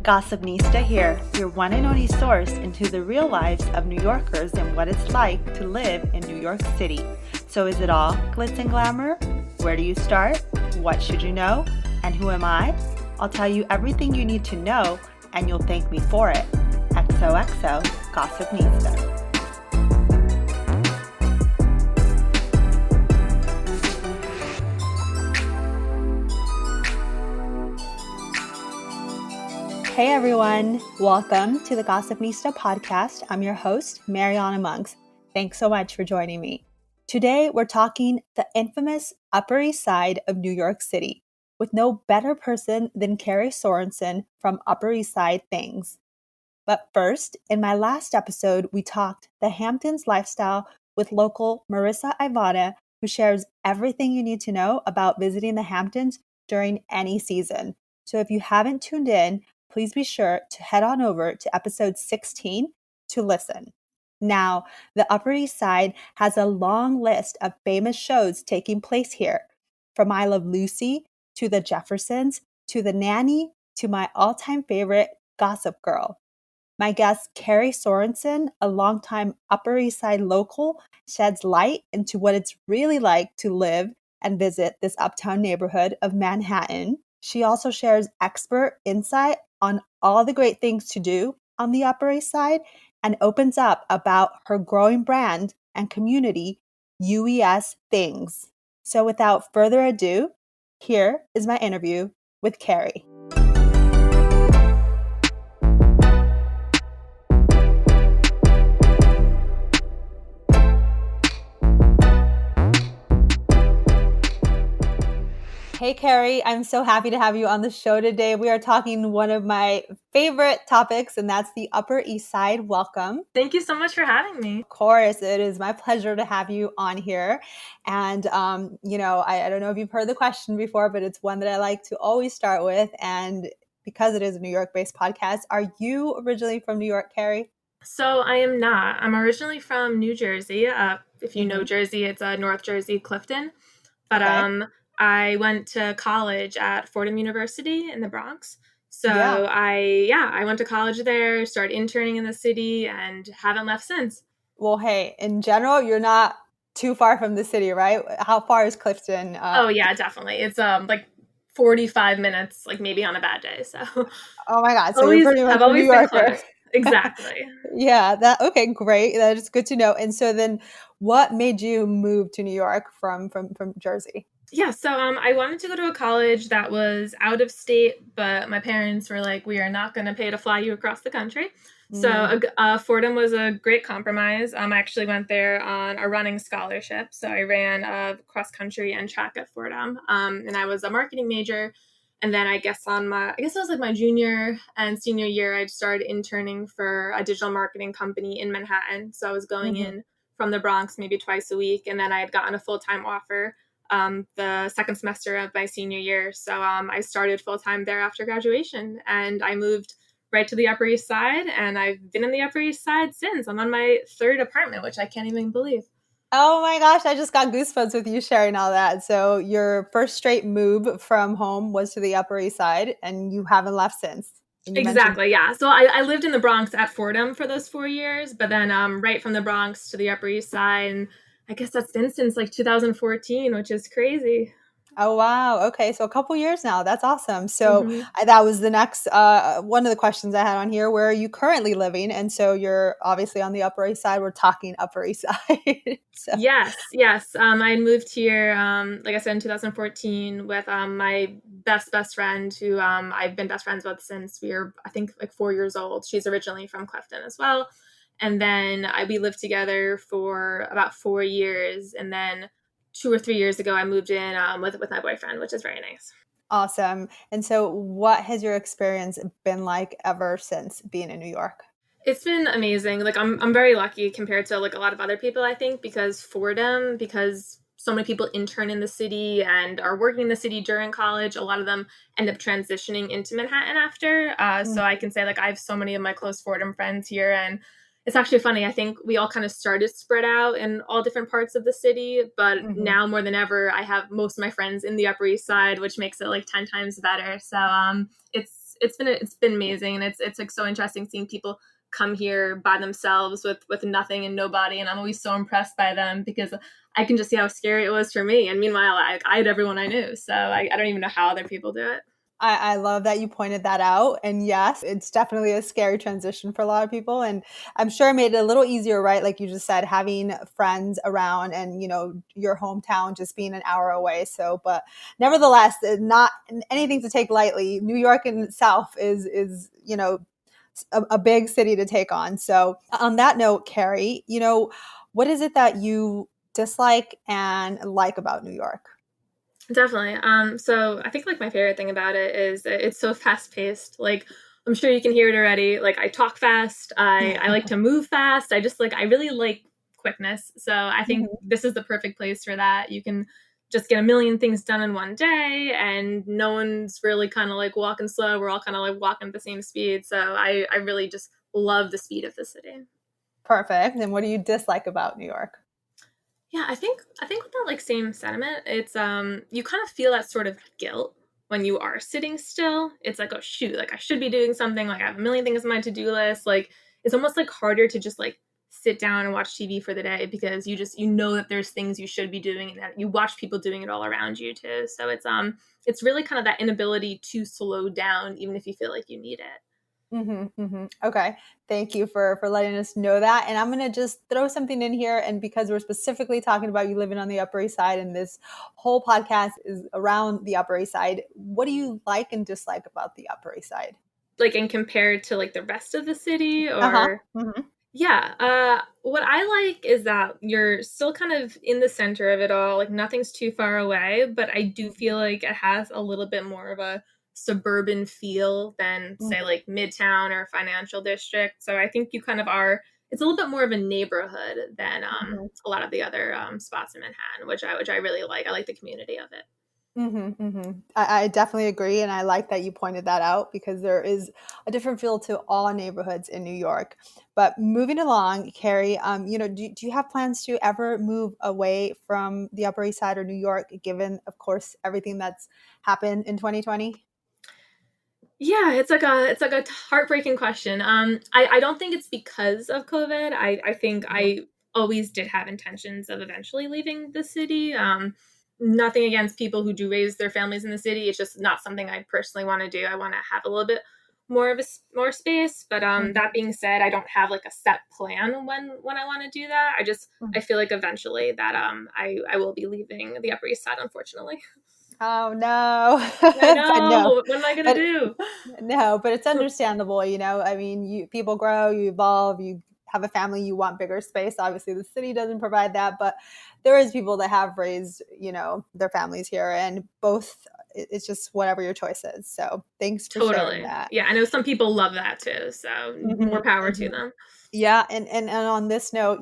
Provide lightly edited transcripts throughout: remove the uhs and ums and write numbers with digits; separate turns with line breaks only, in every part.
Gossipnista here, your one and only source into the real lives of New Yorkers and what it's like to live in New York City. So is it all glitz and glamour? Where do you start? What should you know? And who am I? I'll tell you everything you need to know, and you'll thank me for it. XOXO Gossipnista. Hey everyone, welcome to the Gossipnista podcast. I'm your host, Mariana Monks. Thanks so much for joining me. Today we're talking the infamous Upper East Side of New York City with no better person than Kerry Sorenson from Upper East Side Things. But first, in my last episode, we talked the Hamptons lifestyle with local Marissa Ivana, who shares everything you need to know about visiting the Hamptons during any season. So if you haven't tuned in, please be sure to head on over to episode 16 to listen. Now, the Upper East Side has a long list of famous shows taking place here, from I Love Lucy to The Jeffersons to The Nanny to my all-time favorite, Gossip Girl. My guest, Kerry Sorenson, a longtime Upper East Side local, sheds light into what it's really like to live and visit this uptown neighborhood of Manhattan. She also shares expert insight on all the great things to do on the Upper East Side and opens up about her growing brand and community, UES Things. So without further ado, here is my interview with Kerry. Hey, Kerry, I'm so happy to have you on the show today. We are talking one of my favorite topics, and that's the Upper East Side. Welcome.
Thank you so much for having me.
Of course, it is my pleasure to have you on here. And, I don't know if you've heard the question before, but it's one that I like to always start with. And because it is a New York-based podcast, are you originally from New York, Kerry?
So I am not. I'm originally from New Jersey. If you know Jersey, it's North Jersey, Clifton. But
Okay.
I went to college at Fordham University in the Bronx. So I went to college there, started interning in the city, and haven't left since.
Well, hey, in general, you're not too far from the city, right? How far is Clifton?
Oh yeah, definitely. It's like 45 minutes, like maybe on a bad day. So
Oh my God, so you're pretty much
I've
a New
always been
Yorker.
close. Exactly.
Yeah, okay, great. That is good to know. And so then what made you move to New York from Jersey?
Yeah, so I wanted to go to a college that was out of state, but my parents were like, we are not going to pay to fly you across the country. So Fordham was a great compromise. I actually went there on a running scholarship. So I ran cross country and track at Fordham. And I was a marketing major. And then I guess it was like my junior and senior year, I started interning for a digital marketing company in Manhattan. So I was going in from the Bronx maybe twice a week. And then I had gotten a full-time offer the second semester of my senior year. So I started full-time there after graduation, and I moved right to the Upper East Side, and I've been in the Upper East Side since. I'm on my third apartment, which I can't even believe.
Oh my gosh, I just got goosebumps with you sharing all that. So your first straight move from home was to the Upper East Side, and you haven't left since.
Exactly, yeah. So I lived in the Bronx at Fordham for those 4 years, but then right from the Bronx to the Upper East Side, and I guess that's been since like 2014, which is crazy.
Oh, wow. Okay. So a couple years now. That's awesome. So that was the next one of the questions I had on here. Where are you currently living? And so you're obviously on the Upper East Side. We're talking Upper East Side. So.
Yes. I moved here, like I said, in 2014 with my best friend who I've been best friends with since we were, I think, like 4 years old. She's originally from Clifton as well. And then we lived together for about 4 years. And then 2 or 3 years ago, I moved in with my boyfriend, which is very nice.
Awesome. And so what has your experience been like ever since being in New York?
It's been amazing. Like I'm very lucky compared to like a lot of other people, I think, because so many people intern in the city and are working in the city during college. A lot of them end up transitioning into Manhattan after. So I can say like I have so many of my close Fordham friends here, and it's actually funny. I think we all kind of started spread out in all different parts of the city, but now more than ever, I have most of my friends in the Upper East Side, which makes it like 10 times better. So it's been amazing, and it's like so interesting seeing people come here by themselves with nothing and nobody, and I'm always so impressed by them because I can just see how scary it was for me, and meanwhile I had everyone I knew, so I don't even know how other people do it.
I love that you pointed that out. And yes, it's definitely a scary transition for a lot of people. And I'm sure it made it a little easier, right? Like you just said, having friends around and, your hometown just being an hour away. So, but nevertheless, not anything to take lightly. New York in itself is, a big city to take on. So on that note, Kerry, what is it that you dislike and like about New York?
Definitely. So I think like my favorite thing about it is that it's so fast paced. Like I'm sure you can hear it already. Like I talk fast. I like to move fast. I really like quickness. So I think
Mhm.
this is the perfect place for that. You can just get a million things done in one day, and no one's really kind of like walking slow. We're all kind of like walking at the same speed. So I really just love the speed of the city.
Perfect. And what do you dislike about New York?
Yeah, I think with that like same sentiment, it's you kind of feel that sort of guilt when you are sitting still. It's like, oh shoot, like I should be doing something, like I have a million things on my to-do list. Like it's almost like harder to just like sit down and watch TV for the day because you know that there's things you should be doing and that you watch people doing it all around you too. So it's really kind of that inability to slow down even if you feel like you need it.
Okay. Thank you for letting us know that. And I'm going to just throw something in here. And because we're specifically talking about you living on the Upper East Side and this whole podcast is around the Upper East Side, what do you like and dislike about the Upper East Side?
Like and compared to like the rest of the city
Uh-huh.
or
hmm
yeah, what I like is that you're still kind of in the center of it all, like nothing's too far away, but I do feel like it has a little bit more of a suburban feel than say like Midtown or Financial District. So I think you kind of are it's a little bit more of a neighborhood than a lot of the other spots in Manhattan, which I really like. I like the community of it.
I definitely agree. And I like that you pointed that out because there is a different feel to all neighborhoods in New York. But moving along, Carrie, do you have plans to ever move away from the Upper East Side or New York, given, of course, everything that's happened in 2020?
Yeah, it's like a heartbreaking question. I don't think it's because of COVID. I think I always did have intentions of eventually leaving the city. Nothing against people who do raise their families in the city. It's just not something I personally want to do. I want to have a little bit more of more space. But that being said, I don't have like a set plan when I want to do that. I feel like eventually that I will be leaving the Upper East Side, unfortunately.
Oh no.
I
But no,
know. What am I gonna
but
do?
no, but it's understandable, I mean, people grow, you evolve, you have a family, you want bigger space. Obviously, the city doesn't provide that, but there is people that have raised, their families here and both it's just whatever your choice is. So, thanks for sharing
Totally.
that.
Yeah, I know some people love that too, so
Mhm,
more power to
mhm.
them.
Yeah, and on this note,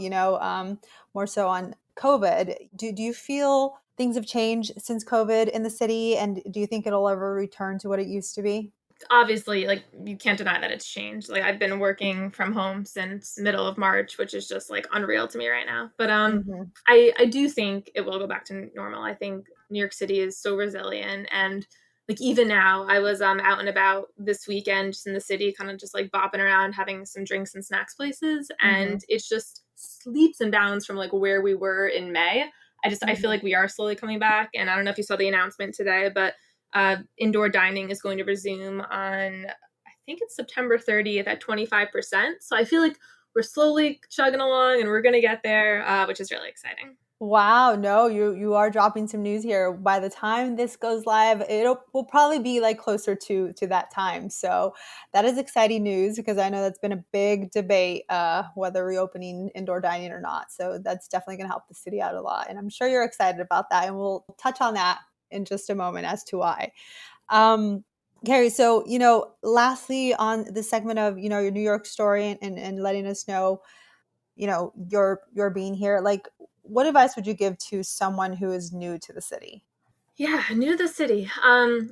more so on COVID, do you feel things have changed since COVID in the city and do you think it'll ever return to what it used to be?
Obviously, like you can't deny that it's changed. Like I've been working from home since middle of March, which is just like unreal to me right now. But
Mhm.
I do think it will go back to normal. I think New York City is so resilient and like even now I was out and about this weekend just in the city kind of just like bopping around having some drinks and snacks places and
Mhm.
it's just leaps and bounds from like where we were in May. I feel
Mhm.
like we are slowly coming back and I don't know if you saw the announcement today, but indoor dining is going to resume on, I think it's September 30th at 25%. So I feel like we're slowly chugging along and we're going to get there, which is really exciting.
Wow, no, you are dropping some news here. By the time this goes live, it'll will probably be like closer to that time. So that is exciting news because I know that's been a big debate whether reopening indoor dining or not. So that's definitely going to help the city out a lot, and I'm sure you're excited about that. And we'll touch on that in just a moment as to why. Um, Carrie, so lastly on this segment of your New York story and letting us know your being here, like what advice would you give to someone who is new to the city?
Yeah, new to the city. I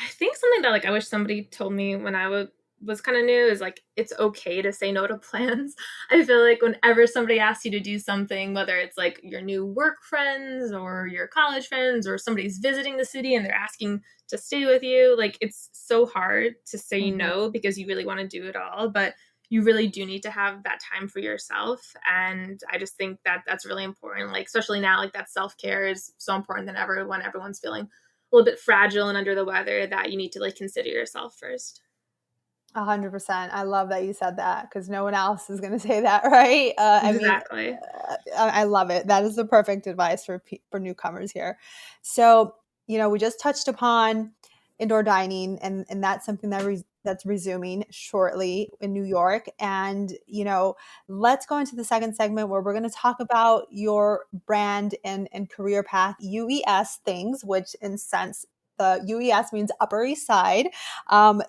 think something that like I wish somebody told me when I was kind of new is like it's okay to say no to plans. I feel like whenever somebody asks you to do something, whether it's like your new work friends or your college friends or somebody's visiting the city and they're asking to stay with you, like it's so hard to say
Mm-hmm.
no because you really want to do it all, but you really do need to have that time for yourself. And I just think that that's really important, like especially now, like that self-care is so important than ever when everyone's feeling a little bit fragile and under the weather, that you need to like consider yourself first.
100%. I love that you said that because no one else is going to say that, right?
Exactly.
I love it. That is the perfect advice for newcomers here. So, we just touched upon indoor dining, and that's something that's resuming shortly in New York. And let's go into the second segment where we're going to talk about your brand and career path, UES Things, which in sense the UES means Upper East Side.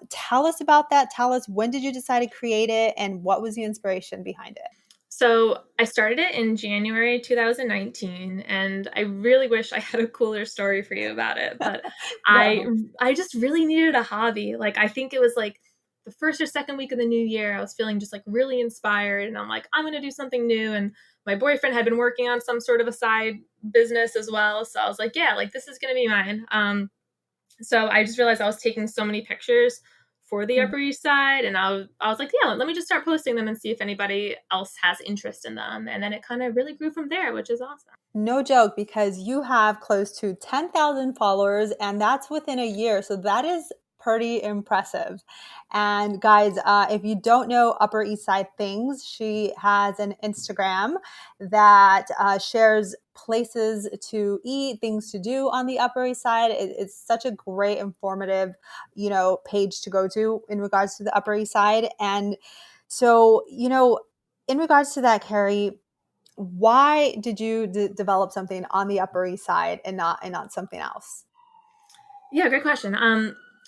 Tell us about that. Tell us, when did you decide to create it and what was the inspiration behind it?
So I started it in January 2019, and I really wish I had a cooler story for you about it. But I
No.
I just really needed a hobby. Like I think it was like the first or second week of the new year, I was feeling just like really inspired, and I'm like, I'm gonna do something new. And my boyfriend had been working on some sort of a side business as well, so I was like, yeah, like this is gonna be mine. So I just realized I was taking so many pictures for the
Mhm.
Upper East Side, and I was like, yeah, let me just start posting them and see if anybody else has interest in them. And then it kind of really grew from there, which is awesome.
No joke, because you have close to 10,000 followers, and that's within a year. So that is pretty impressive. And guys, if you don't know Upper East Side Things, she has an Instagram that shares places to eat, things to do on the Upper East Side. It's such a great, informative, page to go to in regards to the Upper East Side. And so, in regards to that, Kerry, why did you develop something on the Upper East Side and not something else?
Yeah, great question.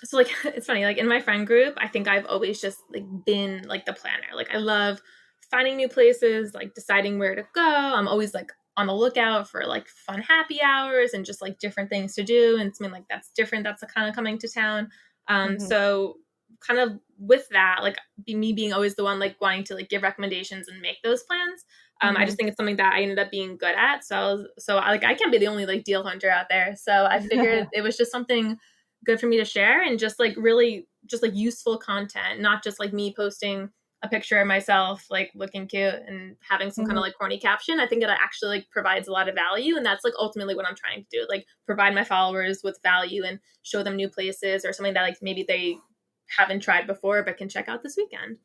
So like it's funny, like in my friend group, I think I've always just like been like the planner. Like I love finding new places, like deciding where to go. I'm always like on the lookout for like fun happy hours and just like different things to do and something like that's different, that's kind of coming to town.
Hmm.
So kind of with that, like me being always the one like wanting to like give recommendations and make those plans. I just
Hmm.
think it's something that I ended up being good at. I can't be the only like deal hunter out there. So I figured it was just something good for me to share and just like really just like useful content, not just like me posting a picture of myself like looking cute and having some kind of
Hmm.
like corny caption. I think it actually like provides a lot of value, and that's like ultimately what I'm trying to do, like provide my followers with value and show them new places or something that like maybe they haven't tried before but can check out this weekend.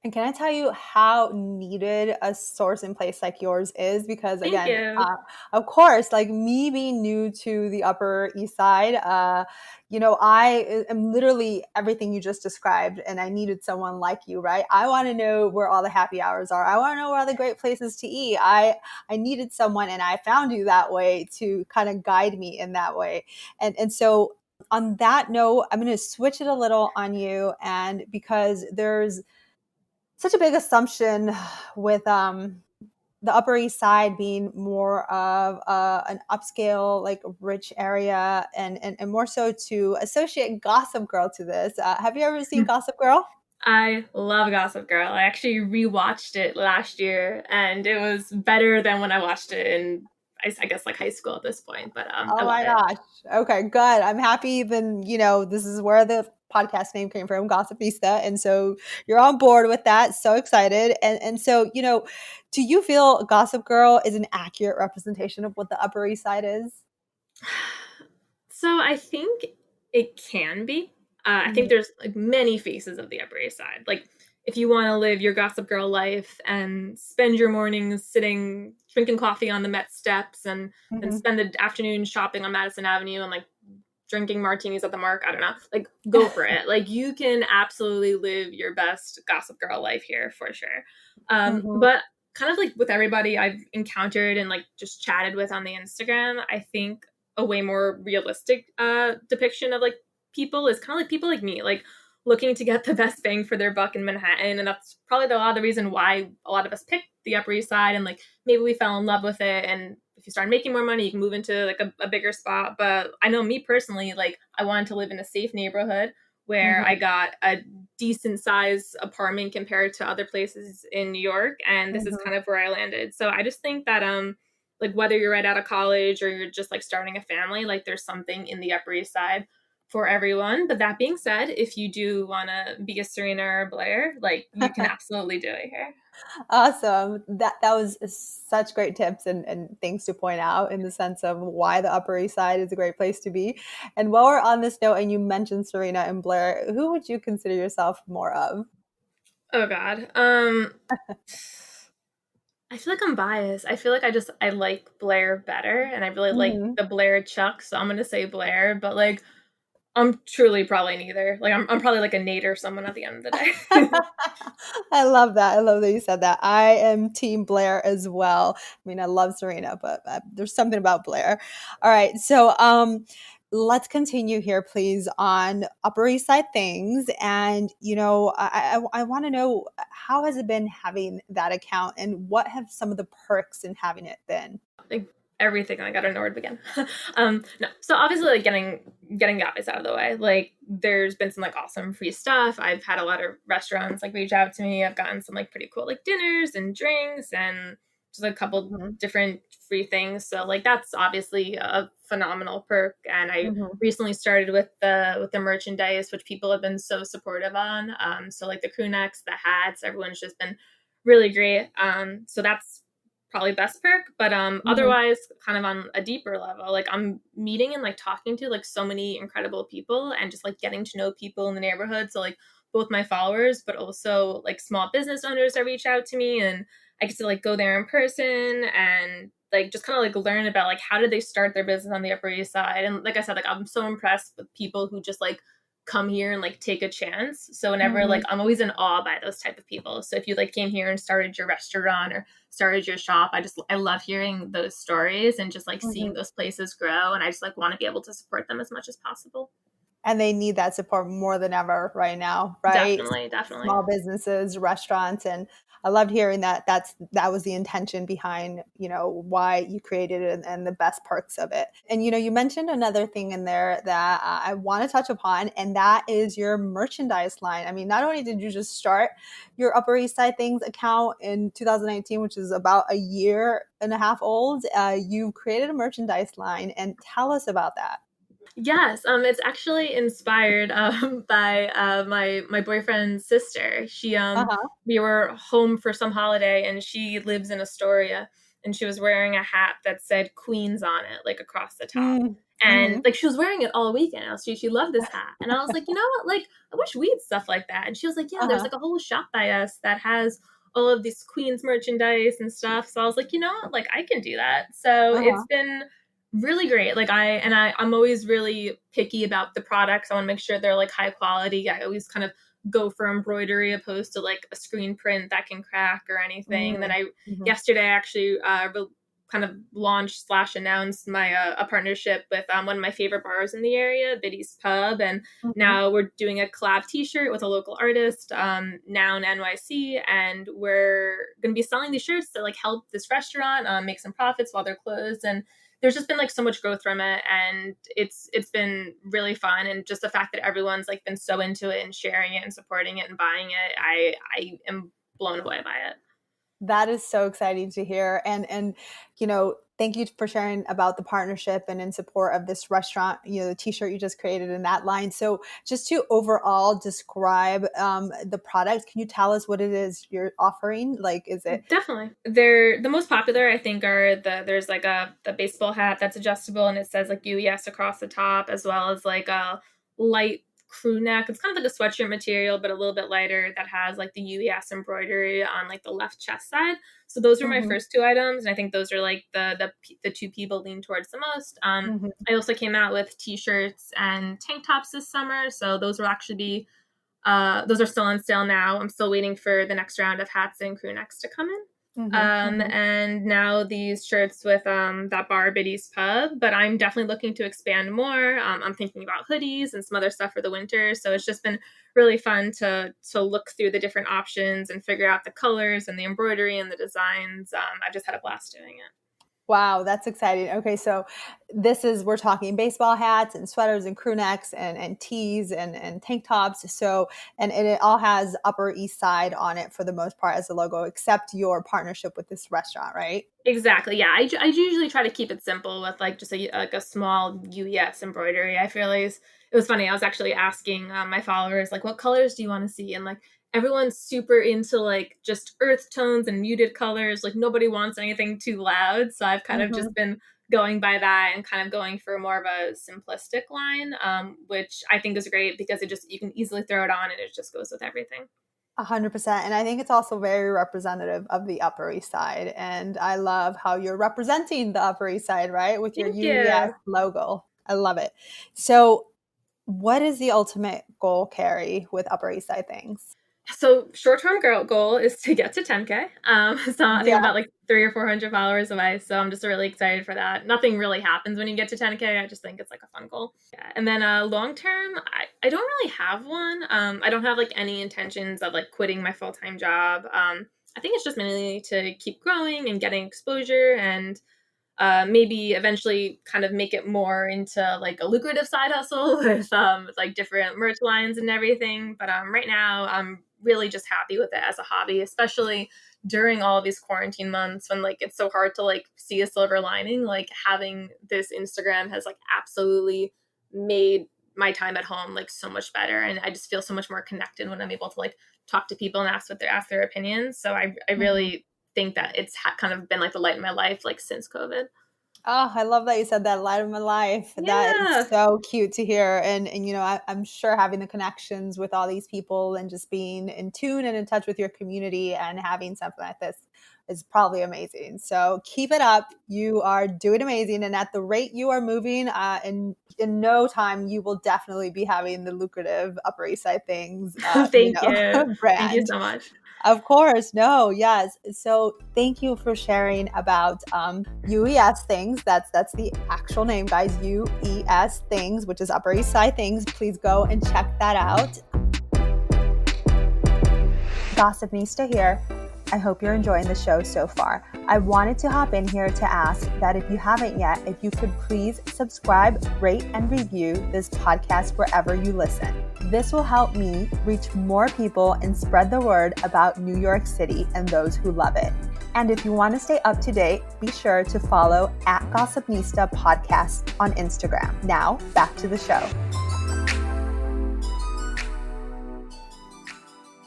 And can I tell you how needed a source in place like yours is? Because
Thank
again,
you.
of course, like me being new to the Upper East Side, I am literally everything you just described, and I needed someone like you, right? I want to know where all the happy hours are. I want to know where all the great places to eat. I needed someone, and I found you that way to kind of guide me in that way. And so on that note, I'm going to switch it a little on you, and because there's such a big assumption with the Upper East Side being more of an upscale, like rich area, and more so to associate Gossip Girl to this. Have you ever seen Gossip Girl?
I love Gossip Girl. I actually rewatched it last year, and it was better than when I watched it in, I guess, like high school at this point. But I
Oh
love
my
it.
gosh. Okay, good. I'm happy. Then, this is where the podcast name came from, Gossipnista. And so you're on board with that. So excited. And so, do you feel Gossip Girl is an accurate representation of what the Upper East Side is?
So I think it can be. I think
Mhm.
there's like many faces of the Upper East Side. Like if you want to live your Gossip Girl life and spend your mornings sitting drinking coffee on the Met steps and then
Mhm.
spend the afternoon shopping on Madison Avenue and like drinking martinis at the Mark, I don't know. Like go for it. Like you can absolutely live your best Gossip Girl life here for sure.
Mhm.
But kind of like with everybody I've encountered and like just chatted with on the Instagram, I think a way more realistic depiction of like people is kind of like people like me, like looking to get the best bang for their buck in Manhattan. And that's probably a lot of the reason why a lot of us picked the Upper East Side, and like maybe we fell in love with it. And if you start making more money, you can move into like a bigger spot. But I know me personally, like I wanted to live in a safe neighborhood where I
Mm-hmm.
got a decent size apartment compared to other places in New York, and this is
Mm-hmm.
kind of where I landed. So I just think that like whether you're right out of college or you're just like starting a family, like there's something in the Upper East Side for everyone. But that being said, if you do want to be a Serena or Blair, like you can absolutely do it here.
Awesome. That was such great tips and things to point out in the sense of why the Upper East Side is a great place to be. And while we're on this note, and you mentioned Serena and Blair, who would you consider yourself more of?
Oh God. I feel like I'm biased. I feel like I like Blair better, and I really like
Mhm.
the Blair Chuck, so I'm gonna say Blair. But like, I'm truly probably neither. Like, I'm probably like a Nate or someone at the end of the day.
I love that. I love that you said that. I am Team Blair as well. I mean, I love Serena, but there's something about Blair. All right, so let's continue here, please, on Upper East Side things. And I want to know, how has it been having that account, and what have some of the perks in having it been?
Like everything. Like I don't know where to begin. No. So obviously, like getting the obvious out of the way. Like there's been some like awesome free stuff. I've had a lot of restaurants like reach out to me. I've gotten some like pretty cool like dinners and drinks and just a couple
Mhm.
different free things. So like that's obviously a phenomenal perk. And I
Mhm.
recently started with the merchandise, which people have been so supportive on. So like the crew necks, the hats, everyone's just been really great. So that's probably best perk, but
Mhm.
otherwise kind of on a deeper level, like I'm meeting and like talking to like so many incredible people and just like getting to know people in the neighborhood. So like both my followers but also like small business owners that reach out to me, and I get to like go there in person and like just kind of like learn about like how did they start their business on the Upper East Side. And like I said, like I'm so impressed with people who just like come here and like take a chance. So whenever like
Mhm.
I'm always in awe by those type of people. So if you like came here and started your restaurant or started your shop, I love hearing those stories and just like seeing
Mhm.
those places grow, and I just like want to be able to support them as much as possible.
And they need that support more than ever right now, right?
Definitely, definitely.
Small businesses, restaurants, and I loved hearing that that was the intention behind, why you created it, and the best perks of it. And you mentioned another thing in there that I want to touch upon, and that is your merchandise line. I mean, not only did you just start your Upper East Side Things account in 2019, which is about a year and a half old, you created a merchandise line, and tell us about that.
Yes, it's actually inspired by my boyfriend's sister.
Uh-huh.
We were home for some holiday, and she lives in Astoria, and she was wearing a hat that said Queens on it, like across the top. And
Mm-hmm.
like she was wearing it all weekend. She loved this hat, and I was like, you know what? Like I wish we had stuff like that. And she was like, yeah, there's
Uh-huh.
like a whole shop by us that has all of this Queens merchandise and stuff. So I was like, you know what? Like I can do that. So it's
Uh-huh.
been really great. Like I'm always really picky about the products. I want to make sure they're like high quality. I always kind of go for embroidery opposed to like a screen print that can crack or anything. And then I
Mhm.
yesterday actually kind of launched slash announced my a partnership with one of my favorite bars in the area, Biddy's Pub, and
Mhm.
now we're doing a collab T-shirt with a local artist, Noun NYC, and we're going to be selling these shirts to like help this restaurant make some profits while they're closed. And there's just been like so much growth from it, and it's been really fun. And just the fact that everyone's like been so into it and sharing it and supporting it and buying it, I am blown away by it.
That is so exciting to hear. And thank you for sharing about the partnership and in support of this restaurant, the t-shirt you just created in that line. So just to overall describe the product, can you tell us what it is you're offering? Like, is it?
Definitely. They're the most popular, I think, are there's like the baseball hat that's adjustable and it says like UES across the top, as well as like a light crew neck. It's kind of like a sweatshirt material, but a little bit lighter, that has like the UES embroidery on like the left chest side. So those were my
Mhm.
first two items, and I think those are like the two people lean towards the most.
Mhm.
I also came out with t-shirts and tank tops this summer, so those will actually be those are still on sale now. I'm still waiting for the next round of hats and crew necks to come in.
Mhm. Mhm.
And now these shirts with that bar Biddy's Pub, but I'm definitely looking to expand more. I'm thinking about hoodies and some other stuff for the winter. So it's just been really fun to look through the different options and figure out the colors and the embroidery and the designs. I've just had a blast doing it.
Wow, that's exciting. Okay, so we're talking baseball hats and sweaters and crew necks and tees and tank tops. So, and it all has Upper East Side on it for the most part as a logo, except your partnership with this restaurant, right?
Exactly. Yeah. I usually try to keep it simple with like just like a small UES embroidery. I feel like it was funny. I was actually asking my followers, like, what colors do you want to see? And like, everyone's super into like just earth tones and muted colors. Like, nobody wants anything too loud. So I've kind of
Mm-hmm.
just been going by that and kind of going for more of a simplistic line, which I think is great because you can easily throw it on and it just goes with everything.
100%. And I think it's also very representative of the Upper East Side. And I love how you're representing the Upper East Side, right? With your
Thank
UES
you.
logo. I love it. So, what is the ultimate goal, Carrie, with Upper East Side Things?
So short-term goal is to get to 10K. So I think I'm
Yeah.
about like 300 or 400 followers away. So I'm just really excited for that. Nothing really happens when you get to 10K. I just think it's like a fun goal. Yeah. And then long term, I don't really have one. I don't have like any intentions of like quitting my full-time job. I think it's just mainly to keep growing and getting exposure and maybe eventually kind of make it more into like a lucrative side hustle with like different merch lines and everything. But right now, I'm really just happy with it as a hobby, especially during all of these quarantine months when like it's so hard to like see a silver lining. Like having this Instagram has like absolutely made my time at home like so much better, and I just feel so much more connected when I'm able to like talk to people and ask their opinions. So I
Mhm.
really think that it's kind of been like the light in my life like since COVID.
Oh, I love that you said that, light of my life. That is
Yeah.
so cute to hear. And I'm sure having the connections with all these people and just being in tune and in touch with your community and having something like this is probably amazing. So keep it up. You are doing amazing. And at the rate you are moving, in no time, you will definitely be having the lucrative Upper East Side Things,
Thank you. Thank you
brand.
so much.
Of course, no, yes. So thank you for sharing about UES Things. That's the actual name, guys. UES Things, which is Upper East Side Things. Please go and check that out. Gossipnista here. I hope you're enjoying the show so far. I wanted to hop in here to ask that if you haven't yet, if you could please subscribe, rate, and review this podcast wherever you listen. This will help me reach more people and spread the word about New York City and those who love it. And if you want to stay up to date, be sure to follow at Gossipnista Podcast on Instagram. Now, back to the show.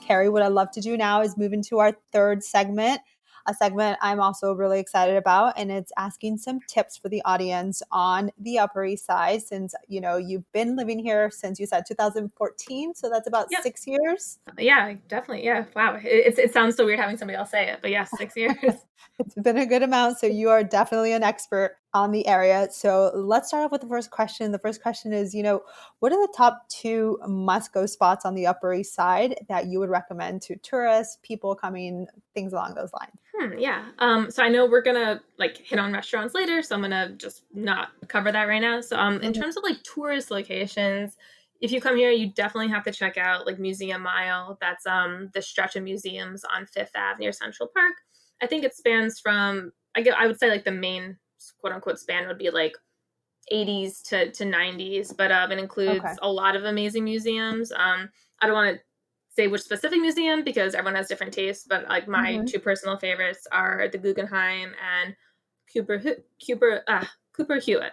Kerry, what I'd love to do now is move into our third segment, a segment I'm also really excited about, and it's asking some tips for the audience on the Upper East Side since, you've been living here since you said 2014, so that's about
Yep.
6 years.
Yeah, definitely. Yeah. Wow. It sounds so weird having somebody else say it, but yes, 6 years.
It's been a good amount, so you are definitely an expert on the area. So let's start off with the first question. The first question is, what are the top two must-go spots on the Upper East Side that you would recommend to tourists, people coming, things along those lines?
Yeah. So I know we're gonna like hit on restaurants later, so I'm gonna just not cover that right now. So in
Mhm.
terms of like tourist locations, if you come here, you definitely have to check out like Museum Mile. That's the stretch of museums on Fifth Ave near Central Park. I think it spans from I would say like the main quote unquote span would be like 80s to 90s, but it
Okay.
includes a lot of amazing museums. I don't want to say which specific museum because everyone has different tastes, but like my
Mhm.
two personal favorites are the Guggenheim and Cooper Hewitt.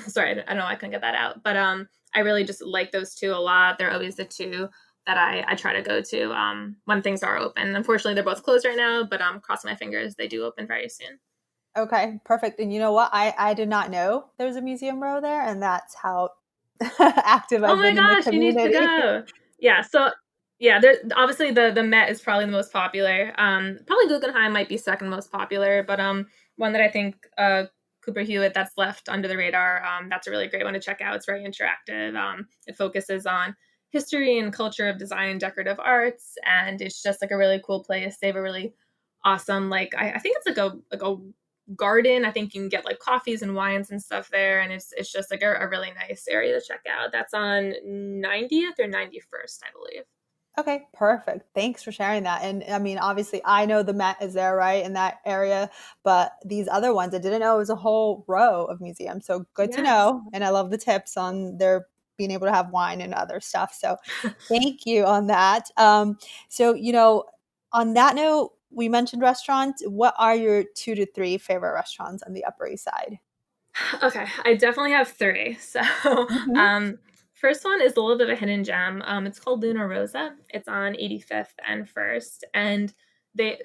Sorry, I don't know, I couldn't get that out, but I really just like those two a lot. They're always the two that I try to go to when things are open. Unfortunately, they're both closed right now, but crossing my fingers, they do open very soon.
Okay, perfect. And you know what? I did not know there was a museum row there, and that's how active
Oh
I've
my
been in the
gosh, you need to
community.
go. Yeah, so yeah, there obviously the Met is probably the most popular. Probably Guggenheim might be second most popular, but one that I think Cooper Hewitt that's left under the radar. That's a really great one to check out. It's very interactive. It focuses on history and culture of design and decorative arts, and it's just like a really cool place. They have a really awesome I think it's like a garden. I think you can get like coffees and wines and stuff there, and it's just like a really nice area to check out. That's on 90th or 91st, I believe.
Okay, perfect. Thanks for sharing that. And I mean, obviously, I know the Met is there, right, in that area, but these other ones, I didn't know it was a whole row of museums. So good to
Yes.
know. And I love the tips on their being able to have wine and other stuff. So thank you on that. So, on that note, we mentioned restaurants. What are your 2 to 3 favorite restaurants on the Upper East Side?
Okay, I definitely have three. So,
Hmm.
um, first one is a little bit of a hidden gem. It's called Luna Rosa. It's on 85th and First, and they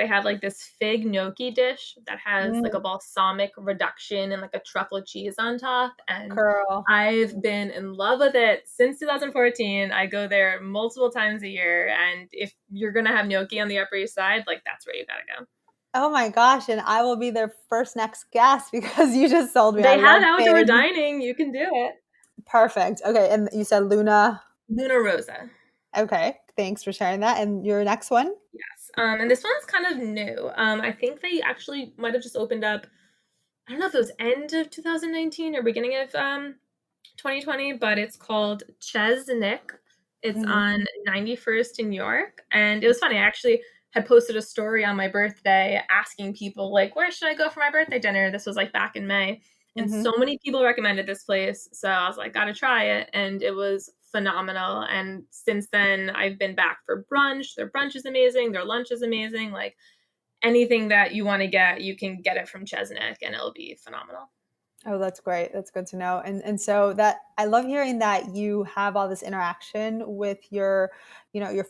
have like this fig gnocchi dish that has like a
Mm,
balsamic reduction and like a truffle cheese on top, and
girl.
I've been in love with it since 2014. I go there multiple times a year, and if you're gonna have gnocchi on the Upper East Side, like that's where you gotta go.
Oh my gosh, and I will be their first next guest because you just sold me. I
They have
love
outdoor
figs.
dining. You can do it.
Perfect. Okay, and you said Luna.
Luna Rosa.
Okay, thanks for sharing that. And your next one?
Yes. And this one's kind of new. I think they actually might have just opened up. I don't know if it was end of 2019 or beginning of 2020, but it's called Chesnick. It's
Mhm.
on 91st in York, and it was funny. I actually had posted a story on my birthday asking people like, "Where should I go for my birthday dinner?" This was like back in May, and
Mhm.
so many people recommended this place. So I was like, "Gotta try it," and it was phenomenal. And since then, I've been back for brunch. Their brunch is amazing. Their lunch is amazing. Like anything that you want to get, you can get it from Chesnick, and it'll be phenomenal.
Oh, that's great. That's good to know. And so that I love hearing that you have all this interaction with your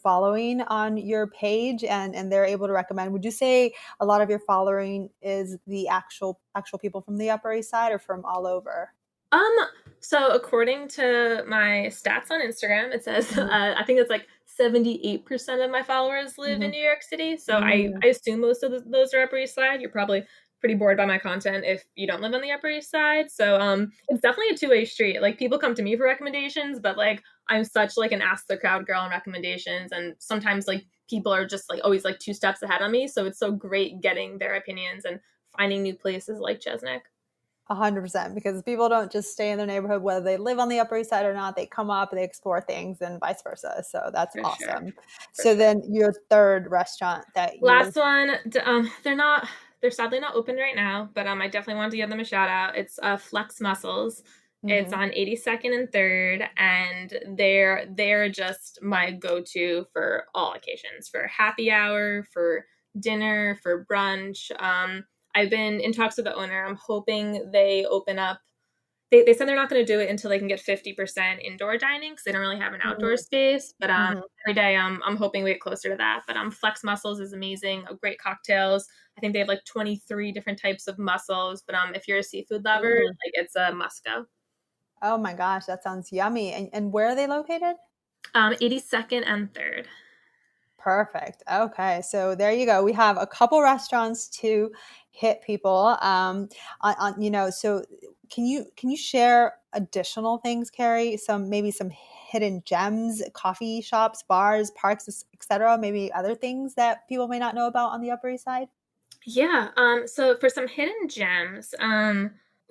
following on your page and they're able to recommend. Would you say a lot of your following is the actual people from the Upper East Side or from all over?
Um, so according to my stats on Instagram, it says
Mhm.
I think it's like 78% of my followers live in
Mhm.
New York City. So
Mm,
I assume most of those are Upper East Side. You're probably pretty bored by my content if you don't live on the Upper East Side. So it's definitely a two-way street. Like people come to me for recommendations, but like I'm such like an ask the crowd girl on recommendations, and sometimes like people are just like always like two steps ahead of me. So it's so great getting their opinions and finding new places like Chesnick.
100% because people don't just stay in their neighborhood whether they live on the Upper East Side or not. They come up, they explore things, and vice versa. So that's
For sure.
awesome.
For
So
sure.
then your third restaurant that you.
Last one, they're sadly not open right now, but I definitely wanted to give them a shout out. It's Flex Muscles. It's
Mhm.
on 82nd and 3rd, and they're just my go-to for all occasions, for happy hour, for dinner, for brunch. I've been in talks with the owner. I'm hoping they open up. They said they're not going to do it until they can get 50% indoor dining because they don't really have an outdoor
Mm,
space. But
mhm.
every day I'm hoping we get closer to that. But Flex Mussels is amazing. Great cocktails. I think they have like 23 different types of mussels. But if you're a seafood lover,
Ooh.
like it's a must go.
Oh my gosh, that sounds yummy. And where are they located?
82nd and 3rd.
Perfect. Okay, so there you go. We have a couple restaurants to hit people. So can you share additional things, Carrie? Maybe some hidden gems, coffee shops, bars, parks, etc. Maybe other things that people may not know about on the Upper East Side.
Yeah. So for some hidden gems,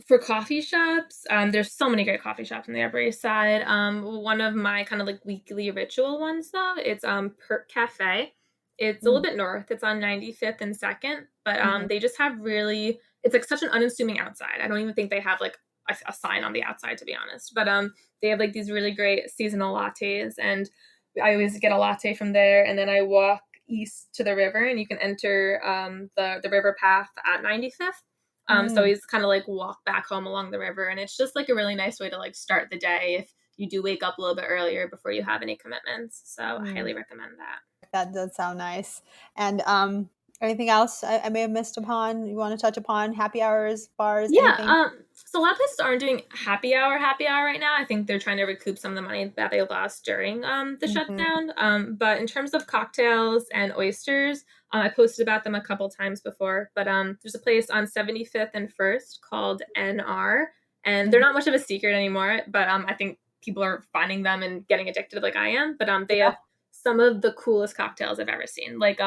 for coffee shops, there's so many great coffee shops on the Upper East Side. One of my kind of like weekly ritual ones though, it's Perk Cafe. It's a little
Mm,
bit north. It's on 95th and Second, but
mhm.
they just have really. It's like such an unassuming outside. I don't even think they have like a sign on the outside to be honest. But they have like these really great seasonal lattes, and I always get a latte from there, and then I walk east to the river, and you can enter the river path at 95th. So
Mm,
he's kind of like walk back home along the river, and it's just like a really nice way to like start the day if you do wake up a little bit earlier before you have any commitments. So I
mm.
highly recommend that.
That does sound nice. And anything else I may have missed upon? You want to touch upon happy hours, bars,
Yeah,
anything?
so a lot of places aren't doing happy hour right now. I think they're trying to recoup some of the money that they lost during the
Mhm.
shutdown. But in terms of cocktails and oysters, I posted about them a couple times before. But there's a place on 75th and First called NR, and they're
Mhm.
not much of a secret anymore. But I think people are finding them and getting addicted like I am. But they
Yeah.
have some of the coolest cocktails I've ever seen. Like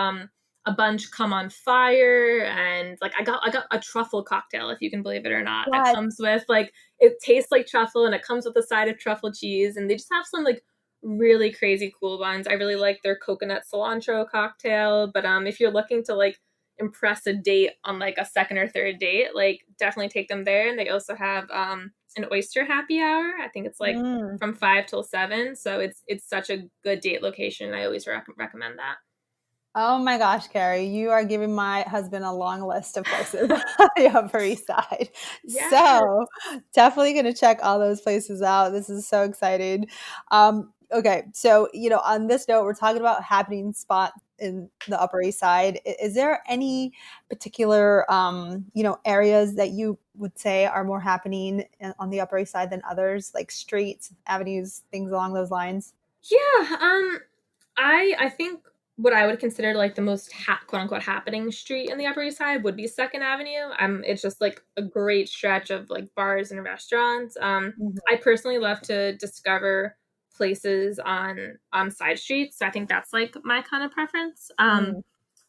a bunch come on fire, and like I got a truffle cocktail, if you can believe it or not, that
What?
comes with like, it tastes like truffle and it comes with a side of truffle cheese, and they just have some like really crazy cool ones. I really like their coconut cilantro cocktail. But if you're looking to like impress a date on like a second or third date, like definitely take them there. And they also have an oyster happy hour. I think it's like
Mm.
from 5 till 7. So it's such a good date location. I always recommend that.
Oh my gosh, Kerry, you are giving my husband a long list of places on the Upper East Side.
Yeah.
So definitely going to check all those places out. This is so exciting. Okay, so on this note, we're talking about happening spots in the Upper East Side. Is there any particular areas that you would say are more happening on the Upper East Side than others, like streets, avenues, things along those lines?
Yeah. I think what I would consider like the most quote unquote happening street in the Upper East Side would be Second Avenue. It's just like a great stretch of like bars and restaurants. I personally love to discover places on side streets, so I think that's like my kind of preference.
Mm-hmm.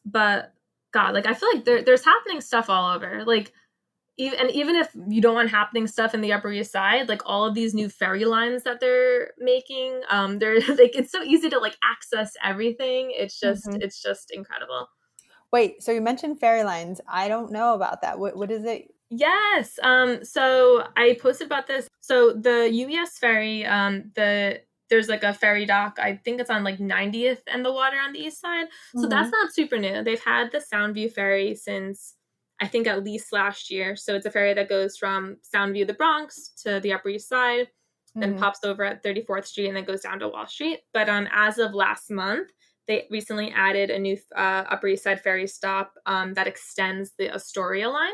But God, like I feel like there's happening stuff all over. Like even if you don't want happening stuff in the Upper East Side, like all of these new ferry lines that they're making, they're like it's so easy to like access everything. It's just incredible.
Wait, so you mentioned fairy lines. I don't know about that. What is it?
Yes. So I posted about this. So the UES ferry, there's like a ferry dock. I think it's on like 90th and the water on the east side. So that's
Hmm.
not super new. They've had the Soundview ferry since I think at least last year. So it's a ferry that goes from Soundview, the Bronx, to the Upper East Side, then
Hmm.
pops over at 34th Street and then goes down to Wall Street. But as of last month, they recently added a new Upper East Side ferry stop that extends the Astoria line.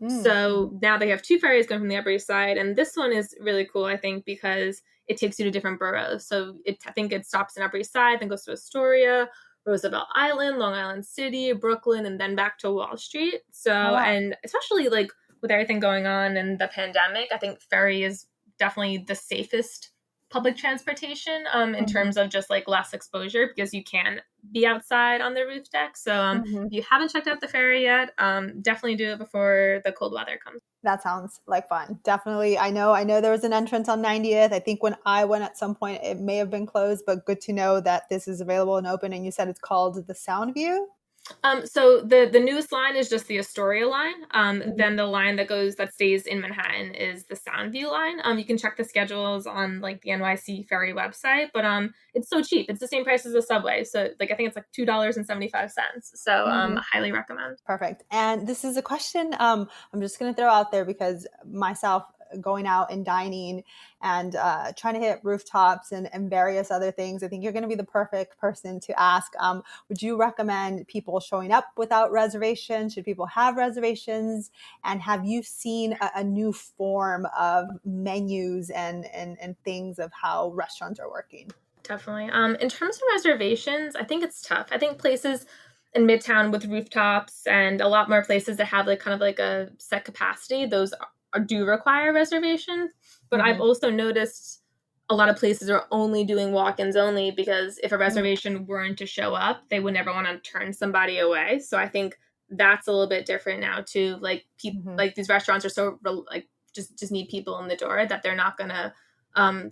Mm.
So now they have two ferries going from the Upper East Side, and this one is really cool, I think, because it takes you to different boroughs. So I think it stops in Upper East Side, then goes to Astoria, Roosevelt Island, Long Island City, Brooklyn, and then back to Wall Street. So,
Oh, wow.
and especially like with everything going on in the pandemic, I think ferry is definitely the safest public transportation in
Hmm.
terms of just like less exposure because you can be outside on the roof deck. So
Hmm.
if you haven't checked out the ferry yet, definitely do it before the cold weather comes.
That sounds like fun. Definitely. I know there was an entrance on 90th. I think when I went at some point, it may have been closed, but good to know that this is available and open. And you said it's called the Sound View?
So the newest line is just the Astoria line.
Mhm.
Then the line that stays in Manhattan is the Soundview line. You can check the schedules on like the NYC Ferry website, but it's so cheap. It's the same price as the subway. So like I think it's like $2.75. So
Mhm.
highly recommend.
Perfect. And this is a question I'm just going to throw out there because myself going out and dining and trying to hit rooftops and various other things, I think you're going to be the perfect person to ask. Would you recommend people showing up without reservations? Should people have reservations? And have you seen a new form of menus and things of how restaurants are working?
Definitely. In terms of reservations, I think it's tough. I think places in Midtown with rooftops and a lot more places that have like kind of like a set capacity, those do require reservations. But I've
Hmm.
also noticed a lot of places are only doing walk-ins only because if a
Hmm.
reservation weren't to show up, they would never want to turn somebody away. So I think that's a little bit different now too. Like people,
Hmm.
like these restaurants are so like just need people in the door that they're not gonna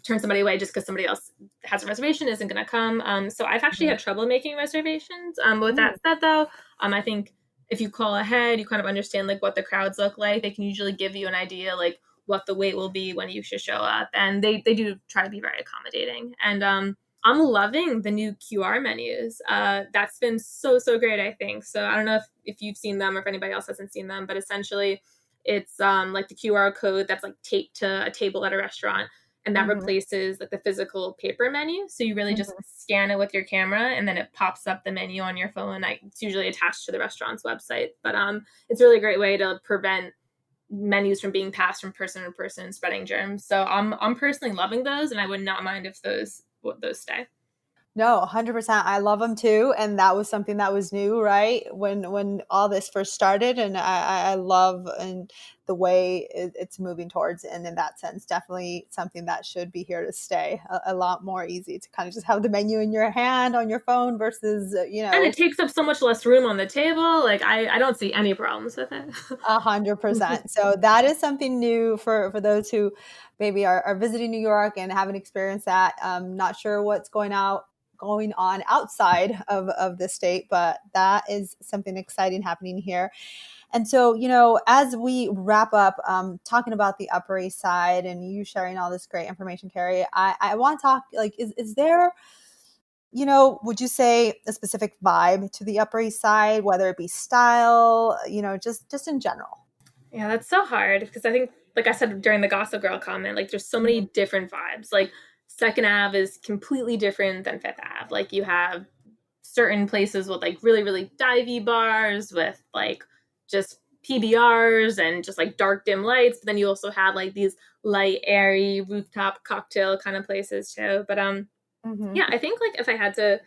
turn somebody away just because somebody else has a reservation isn't going to come. So I've actually had trouble making reservations. But with that said, though, I think if you call ahead, you kind of understand like what the crowds look like. They can usually give you an idea like what the wait will be when you should show up, and they do try to be very accommodating. And I'm loving the new QR menus. That's been so great. I think so. I don't know if you've seen them or if anybody else hasn't seen them, but essentially. It's like the QR code that's like taped to a table at a restaurant and that
Hmm.
replaces like the physical paper menu. So you really just
Hmm.
scan it with your camera, and then it pops up the menu on your phone. Like, it's usually attached to the restaurant's website, but it's a really great way to prevent menus from being passed from person to person, spreading germs. So I'm personally loving those, and I would not mind if those stay.
No, 100%. I love them too, and that was something that was new, right? When all this first started, and I love and the way it's moving towards. And in that sense, definitely something that should be here to stay. A lot more easy to kind of just have the menu in your hand on your phone versus,
And it takes up so much less room on the table. Like I don't see any problems with it.
100%. So that is something new for those who maybe are visiting New York and haven't experienced that. Not sure what's going on outside of the state, but that is something exciting happening here. And so, as we wrap up talking about the Upper East Side and you sharing all this great information, Kerry, I want to talk, like, is there, would you say a specific vibe to the Upper East Side, whether it be style, just in general?
Yeah, that's so hard because I think, like I said during the Gossip Girl comment, like there's so many different vibes. Like Second Ave is completely different than Fifth Ave. Like you have certain places with like really, really divey bars with like just PBRs and just like dark dim lights. But then you also have like these light, airy rooftop cocktail kind of places too. But yeah, I think like if I had to,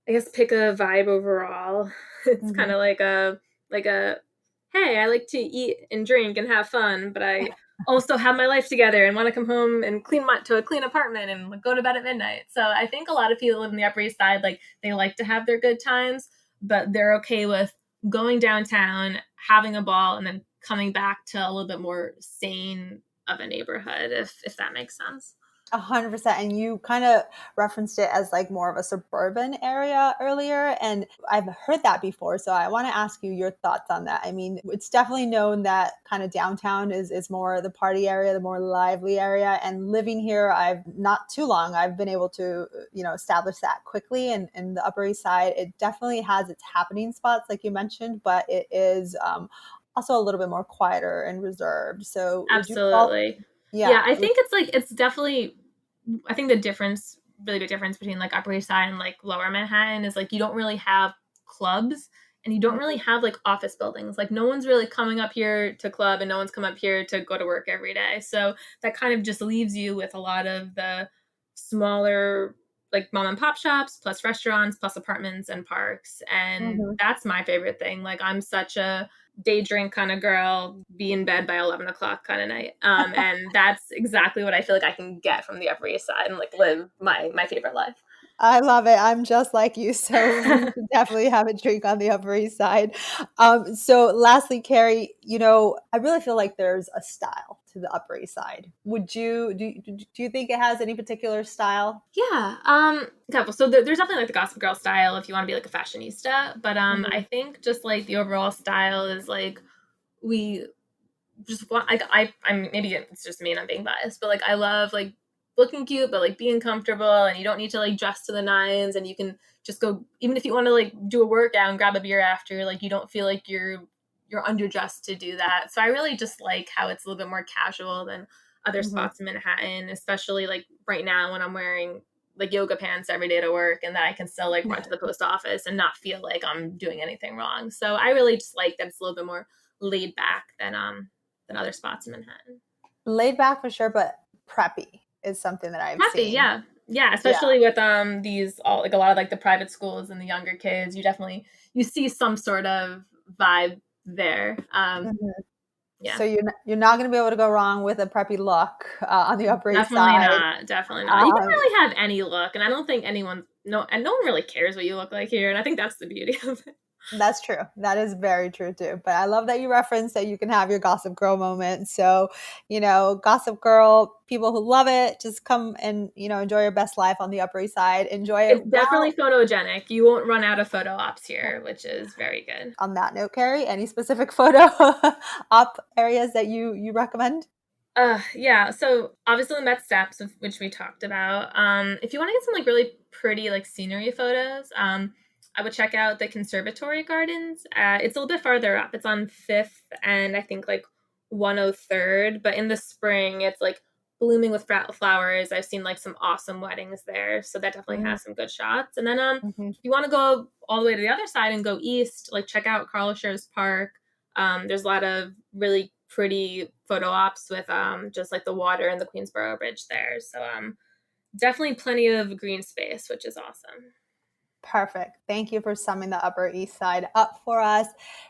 I guess, pick a vibe overall, it's kind of like a hey, I like to eat and drink and have fun, but I also have my life together and want to come home and clean to a clean apartment and like, go to bed at midnight. So I think a lot of people live in the Upper East Side, like they like to have their good times, but they're okay with going downtown, having a ball, and then coming back to a little bit more sane of a neighborhood, if that makes sense.
100%. And you kind of referenced it as like more of a suburban area earlier. And I've heard that before. So I want to ask you your thoughts on that. I mean, it's definitely known that kind of downtown is more the party area, the more lively area. And living here, I've not too long, I've been able to, establish that quickly. And the Upper East Side, it definitely has its happening spots, like you mentioned, but it is also a little bit more quieter and reserved. So would you call,
Absolutely.
yeah.
Yeah, I think it's definitely, I think really big difference between like Upper East Side and like Lower Manhattan is like you don't really have clubs and you don't really have like office buildings. Like no one's really coming up here to club and no one's come up here to go to work every day. So that kind of just leaves you with a lot of the smaller like mom and pop shops plus restaurants plus apartments and parks. And that's my favorite thing. Like I'm such a day drink kind of girl, be in bed by 11 o'clock kind of night. And that's exactly what I feel like I can get from the Upper East Side and like live my favorite life.
I love it. I'm just like you. So we should definitely have a drink on the Upper East Side. So lastly, Kerry, I really feel like there's a style to the Upper East Side. Do you think it has any particular style?
Yeah. Okay, well, so there's definitely like the Gossip Girl style if you want to be like a fashionista. But I think just like the overall style is like we just want like I'm maybe it's just me and I'm being biased, but like I love like looking cute, but like being comfortable, and you don't need to like dress to the nines, and you can just go even if you want to like do a workout and grab a beer after, like you don't feel like you're underdressed to do that. So I really just like how it's a little bit more casual than other spots in Manhattan, especially like right now when I'm wearing like yoga pants every day to work and that I can still like run to the post office and not feel like I'm doing anything wrong. So I really just like that it's a little bit more laid back than other spots in Manhattan.
Laid back for sure, but preppy is something that I've
Happy,
seen.
yeah, especially with these all like a lot of like the private schools and the younger kids. You see some sort of vibe there. Yeah.
So you're not going to be able to go wrong with a preppy look on the Upper East
Definitely
Side.
not. Definitely not. You can really have any look, and I don't think no one really cares what you look like here, and I think that's the beauty of it.
That's true. That is very true too. But I love that you referenced that you can have your Gossip Girl moment. So, Gossip Girl, people who love it, just come and, enjoy your best life on the Upper East Side. Enjoy it.
It's definitely photogenic. You won't run out of photo ops here, which is very good.
On that note, Kerry, any specific photo op areas that you recommend?
Yeah. So obviously the Met Steps, which we talked about. If you want to get some like really pretty like scenery photos, I would check out the Conservatory Gardens. It's a little bit farther up. It's on 5th and I think like 103rd. But in the spring, it's like blooming with flowers. I've seen like some awesome weddings there, so that definitely has some good shots. And then if you want to go all the way to the other side and go east, like check out Carl Schurz Park. There's a lot of really pretty photo ops with just like the water and the Queensboro Bridge there. So definitely plenty of green space, which is awesome.
Perfect. Thank you for summing the Upper East Side up for us.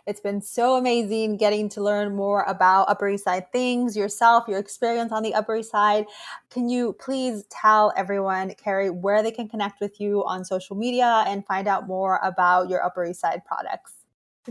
It's been so amazing getting to learn more about Upper East Side things, yourself, your experience on the Upper East Side. Can you please tell everyone, Kerry, where they can connect with you on social media and find out more about your Upper East Side products?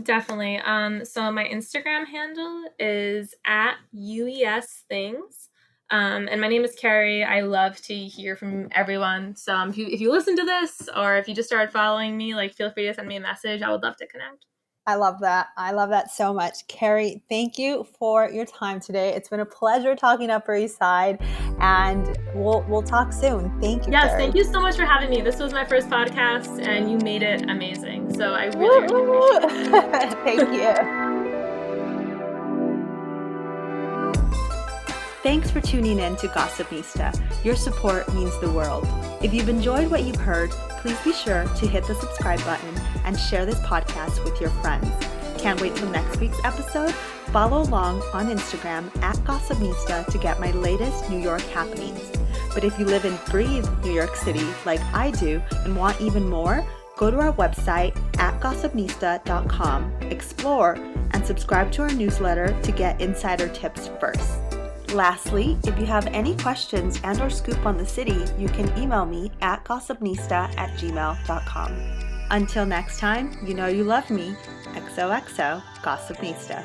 Definitely. So my Instagram handle is at UES Things. And my name is Kerry. I love to hear from everyone. So if you listen to this or if you just started following me, like feel free to send me a message. I would love to connect.
I love that. I love that so much. Kerry, thank you for your time today. It's been a pleasure talking Upper East Side, and we'll talk soon. Thank you,
Yes,
Kerry.
thank you so much for having me. This was my first podcast, and you made it amazing. So I really appreciate it.
Thank you. Thanks for tuning in to Gossipnista. Your support means the world. If you've enjoyed what you've heard, please be sure to hit the subscribe button and share this podcast with your friends. Can't wait till next week's episode? Follow along on Instagram at Gossipnista to get my latest New York happenings. But if you live and breathe New York City like I do and want even more, go to our website at gossipnista.com, explore, and subscribe to our newsletter to get insider tips first. Lastly, if you have any questions and or scoop on the city, you can email me at gossipnista@gmail.com. Until next time, you know you love me. XOXO Gossipnista.